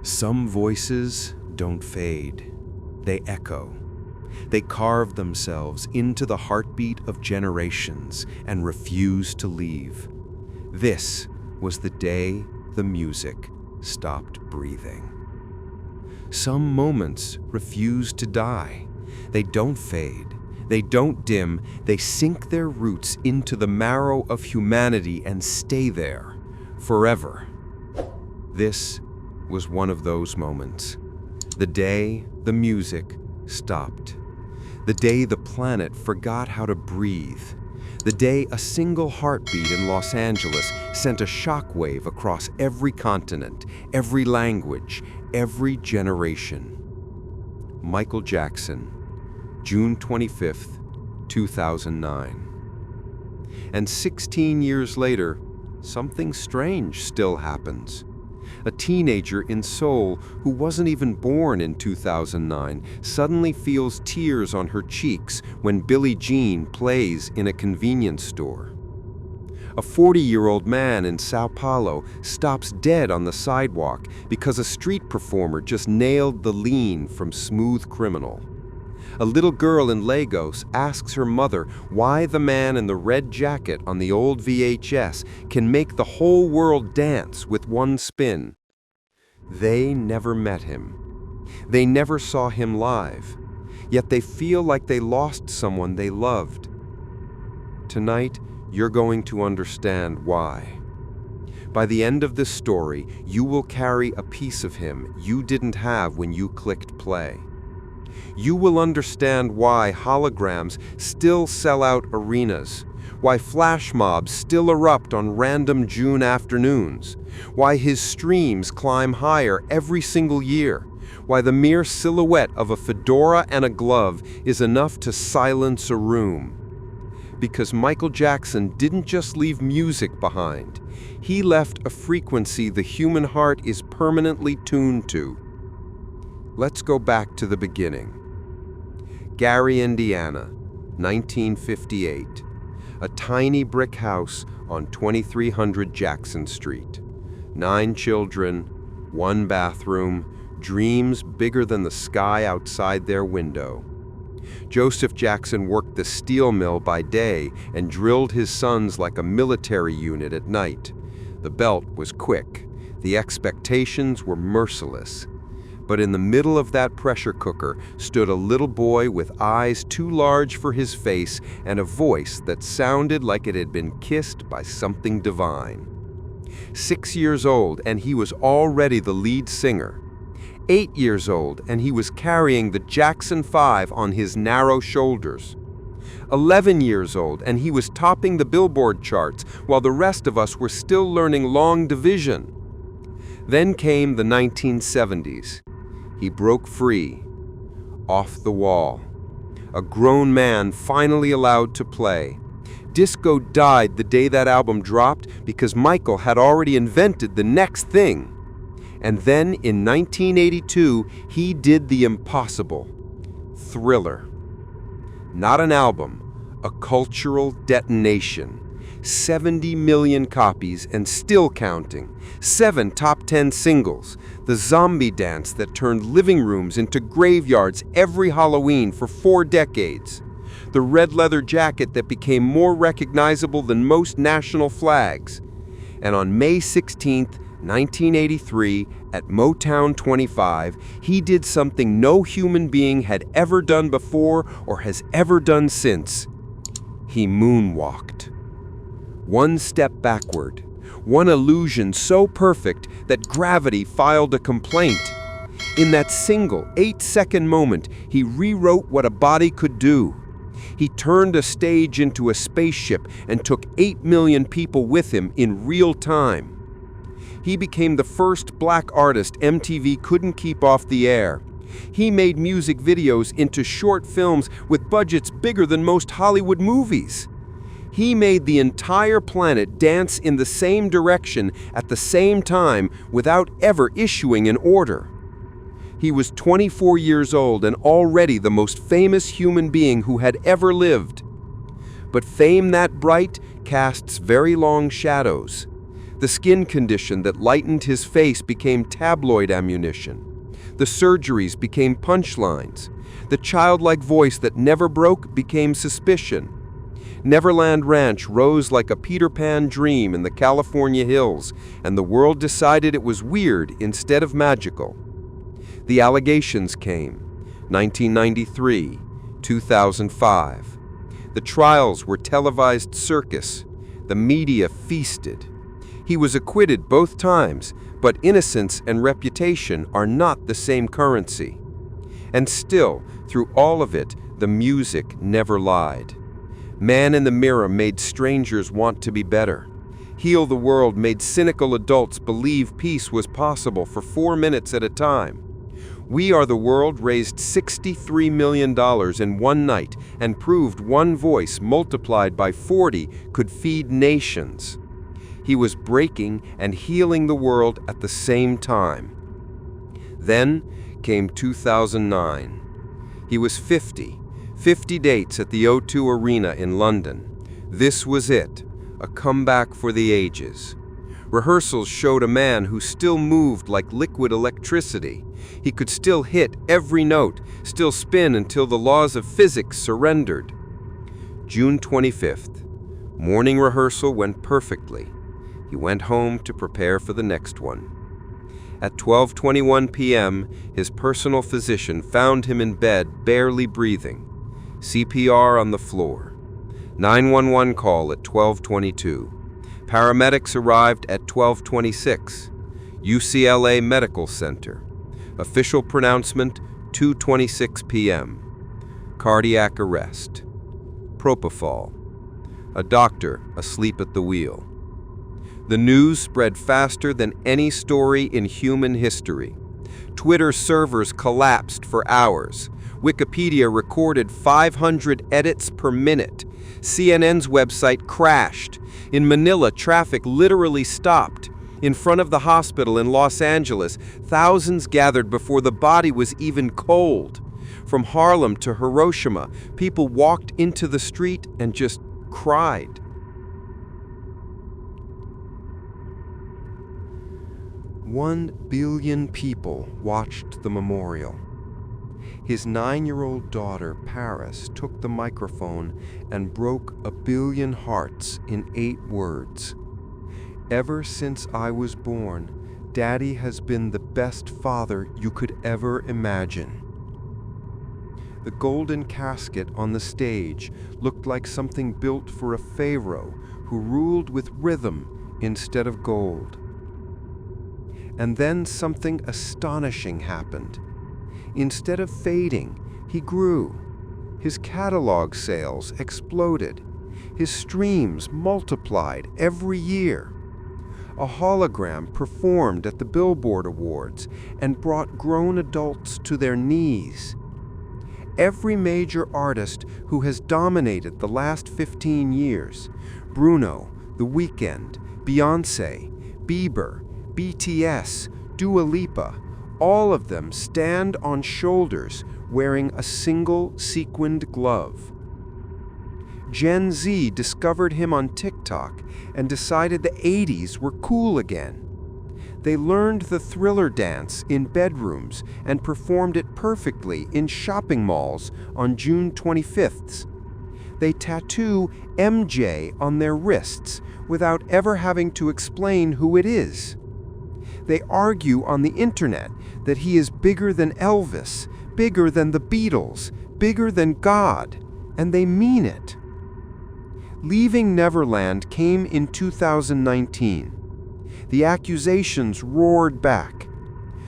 Some voices don't fade, they echo. They carve themselves into the heartbeat of generations and refuse to leave. This was the day the music stopped breathing. Some moments refuse to die. They don't fade, they don't dim, they sink their roots into the marrow of humanity and stay there forever. This was one of those moments. The day the music stopped. The day the planet forgot how to breathe. The day a single heartbeat in Los Angeles sent a shockwave across every continent, every language, every generation. Michael Jackson, June 25th, 2009. And 16 years later, something strange still happens. A teenager in Seoul who wasn't even born in 2009 suddenly feels tears on her cheeks when Billie Jean plays in a convenience store. A 40-year-old man in Sao Paulo stops dead on the sidewalk because a street performer just nailed the lean from Smooth Criminal. A little girl in Lagos asks her mother why the man in the red jacket on the old VHS can make the whole world dance with one spin. They never met him. They never saw him live, yet they feel like they lost someone they loved. Tonight, you're going to understand why. By the end of this story, you will carry a piece of him you didn't have when you clicked play. You will understand why holograms still sell out arenas, why flash mobs still erupt on random June afternoons, why his streams climb higher every single year, why the mere silhouette of a fedora and a glove is enough to silence a room. Because Michael Jackson didn't just leave music behind, he left a frequency the human heart is permanently tuned to. Let's go back to the beginning. Gary, Indiana, 1958. A tiny brick house on 2300 Jackson Street. 9 children, 1 bathroom, dreams bigger than the sky outside their window. Joseph Jackson worked the steel mill by day and drilled his sons like a military unit at night. The belt was quick. The expectations were merciless. But in the middle of that pressure cooker stood a little boy with eyes too large for his face and a voice that sounded like it had been kissed by something divine. 6 years old, and he was already the lead singer. 8 years old, and he was carrying the Jackson 5 on his narrow shoulders. 11 years old, and he was topping the Billboard charts while the rest of us were still learning long division. Then came the 1970s. He broke free, off the wall. A grown man finally allowed to play. Disco died the day that album dropped because Michael had already invented the next thing. And then in 1982, he did the impossible. Thriller. Not an album, a cultural detonation. 70 million copies and still counting. 7 top 10 singles. The zombie dance that turned living rooms into graveyards every Halloween for 4 decades. The red leather jacket that became more recognizable than most national flags. And on May 16th, 1983, at Motown 25, he did something no human being had ever done before or has ever done since. He moonwalked. 1 step backward, 1 illusion so perfect that gravity filed a complaint. In that single 8-second moment, he rewrote what a body could do. He turned a stage into a spaceship and took 8 million people with him in real time. He became the first black artist MTV couldn't keep off the air. He made music videos into short films with budgets bigger than most Hollywood movies. He made the entire planet dance in the same direction at the same time without ever issuing an order. He was 24 years old and already the most famous human being who had ever lived. But fame that bright casts very long shadows. The skin condition that lightened his face became tabloid ammunition. The surgeries became punchlines. The childlike voice that never broke became suspicion. Neverland Ranch rose like a Peter Pan dream in the California hills, and the world decided it was weird instead of magical. The allegations came. 1993, 2005. The trials were televised circus. The media feasted. He was acquitted both times, but innocence and reputation are not the same currency. And still, through all of it, the music never lied. Man in the Mirror made strangers want to be better. Heal the World made cynical adults believe peace was possible for 4 minutes at a time. We Are the World raised $63 million in one night and proved one voice multiplied by 40 could feed nations. He was breaking and healing the world at the same time. Then came 2009. He was 50 dates at the O2 Arena in London. This was it, a comeback for the ages. Rehearsals showed a man who still moved like liquid electricity. He could still hit every note, still spin until the laws of physics surrendered. June 25th. Morning rehearsal went perfectly. He went home to prepare for the next one. At 12:21 p.m., his personal physician found him in bed, barely breathing. CPR on the floor. 911 call at 12:22. Paramedics arrived at 12:26. UCLA Medical Center. Official pronouncement, 2:26 p.m. Cardiac arrest. Propofol. A doctor asleep at the wheel. The news spread faster than any story in human history. Twitter servers collapsed for hours. Wikipedia recorded 500 edits per minute. CNN's website crashed. In Manila, traffic literally stopped. In front of the hospital in Los Angeles, thousands gathered before the body was even cold. From Harlem to Hiroshima, people walked into the street and just cried. One billion people watched the memorial. His 9-year-old daughter, Paris, took the microphone and broke 1 billion hearts in 8 words. Ever since I was born, Daddy has been the best father you could ever imagine. The golden casket on the stage looked like something built for a pharaoh who ruled with rhythm instead of gold. And then something astonishing happened. Instead of fading, he grew. His catalog sales exploded. His streams multiplied every year. A hologram performed at the Billboard Awards and brought grown adults to their knees. Every major artist who has dominated the last 15 years, Bruno, The Weeknd, Beyoncé, Bieber, BTS, Dua Lipa, all of them stand on shoulders wearing a single sequined glove. Gen Z discovered him on TikTok and decided the 80s were cool again. They learned the Thriller dance in bedrooms and performed it perfectly in shopping malls on June 25th. They tattoo MJ on their wrists without ever having to explain who it is. They argue on the internet that he is bigger than Elvis, bigger than the Beatles, bigger than God, and they mean it. Leaving Neverland came in 2019. The accusations roared back.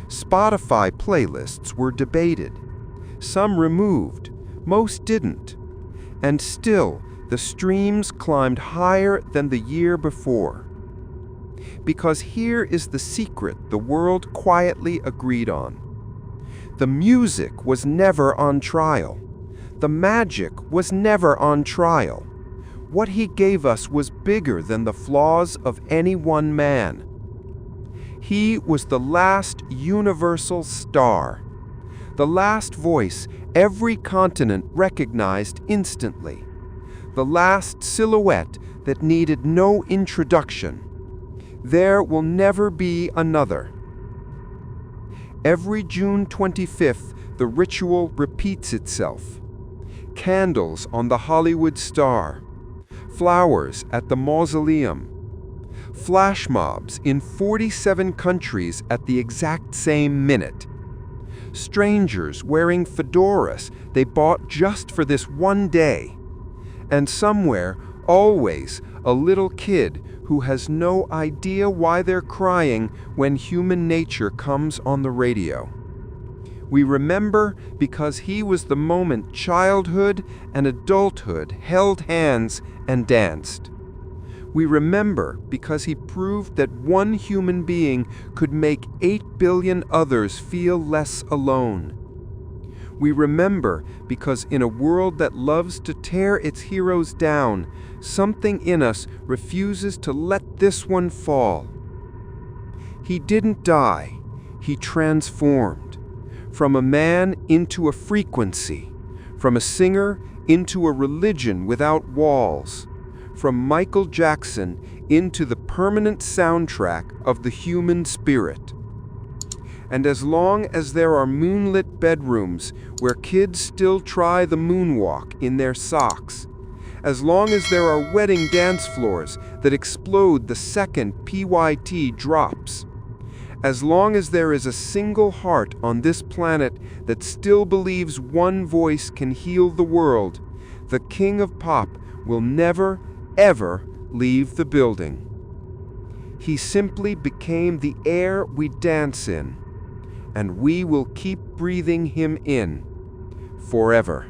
Spotify playlists were debated. Some removed, most didn't. And still, the streams climbed higher than the year before. Because here is the secret the world quietly agreed on. The music was never on trial. The magic was never on trial. What he gave us was bigger than the flaws of any one man. He was the last universal star, the last voice every continent recognized instantly, the last silhouette that needed no introduction. There will never be another. Every June 25th, the ritual repeats itself. Candles on the Hollywood Star, flowers at the mausoleum, flash mobs in 47 countries at the exact same minute. Strangers wearing fedoras they bought just for this one day. And somewhere, always, a little kid who has no idea why they're crying when human nature comes on the radio. We remember because he was the moment childhood and adulthood held hands and danced. We remember because he proved that one human being could make 8 billion others feel less alone. We remember because in a world that loves to tear its heroes down, something in us refuses to let this one fall. He didn't die, he transformed. From a man into a frequency, from a singer into a religion without walls, from Michael Jackson into the permanent soundtrack of the human spirit. And as long as there are moonlit bedrooms where kids still try the moonwalk in their socks, as long as there are wedding dance floors that explode the second PYT drops, as long as there is a single heart on this planet that still believes one voice can heal the world, the king of pop will never, ever leave the building. He simply became the air we dance in, and we will keep breathing him in forever.